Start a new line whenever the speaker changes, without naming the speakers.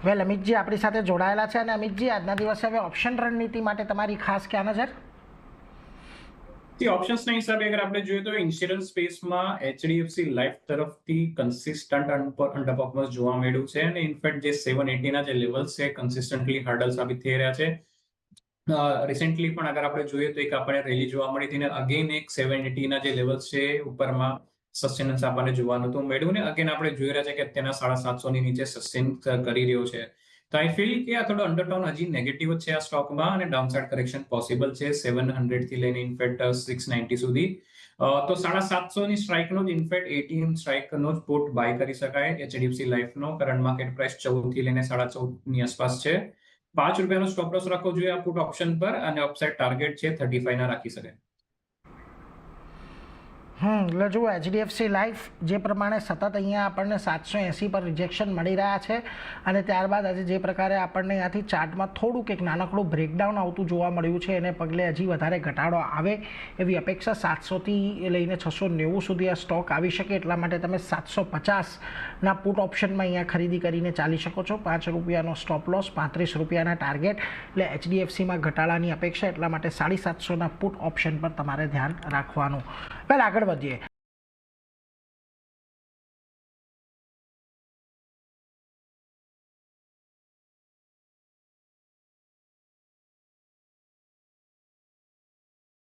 વેલ અમિતજી આપણી સાથે જોડાયેલા છે અને અમિતજી આજના દિવસે હવે ઓપ્શન રણનીતિ માટે તમારી ખાસ ક્યાં નજર?
ઓપ્શન્સના હિસાબે અગર આપણે જોઈએ તો ઇન્સ્યોરન્સ સ્પેસમાં એચડીએફસી લાઈફ તરફથી કન્સિસ્ટન્ટ અંડર પરફોર્મન્સ જોવા મળ્યું છે અને ઇનફેક્ટ જે 780 ના જે લેવલ્સ છે કન્સિસ્ટન્ટલી હર્ડલ સાબિત થઈ રહ્યા છે. રિસેન્ટલી પણ અગર આપણે જોઈએ તો એક આપણને રેલી જોવા મળી હતી ને અગેન એક 780 ના જે લેવલ્સ છે ઉપરમાં સસ્ટેનન્સ આપણને જોવાનું તો મળ્યું ને અગેન આપણે જોઈ રહ્યા છે કે અત્યારના 750 ની નીચે સસ્ટેન કરી રહ્યો છે. તો આઈ ફીલ કે આ થોડો અંડરટોન હજી નેગેટિવ જ છે આ સ્ટોકમાં અને ડાઉનસાઇડ કરેક્શન પોસિબલ છે 700 થી લઈને ઇનફેક્ટ 690 સુધી. તો 750 ની સ્ટ્રાઇકનો જ ઇનફેક્ટ એટીએમ સ્ટ્રાઇકનો જ પુટ બાય કરી શકાય એચડીએફસી લાઈફનો કરંટ માર્કેટ પ્રાઇસ 14 થી લઈને 14.5 ની આસપાસ છે. ₹5 સ્ટોપ લોસ રાખવો જોઈએ આ પુટ ઓપ્શન પર અને અપસાઇડ ટાર્ગેટ છે 35 ના રાખી શકાય.
એટલે જુઓ એચડીએફસી લાઈફ જે પ્રમાણે સતત અહીંયા આપણને 780 પર રિજેક્શન મળી રહ્યા છે અને ત્યારબાદ આજે જે પ્રકારે આપણને અહીંયાથી ચાર્ટમાં થોડુંક એક નાનકડું બ્રેકડાઉન આવતું જોવા મળ્યું છે એને પગલે હજી વધારે ઘટાડો આવે એવી અપેક્ષા 700થી લઈને 690 સુધી આ સ્ટોક આવી શકે એટલા માટે તમે 750ના પુટ ઓપ્શનમાં અહીંયા ખરીદી કરીને ચાલી શકો છો. ₹5નો સ્ટોપ લોસ, ₹35ના ટાર્ગેટ, એટલે એચડીએફસીમાં ઘટાડાની અપેક્ષા એટલા માટે 750ના પુટ ઓપ્શન પર તમારે ધ્યાન રાખવાનું. પહેલાં આગળ વધીએ.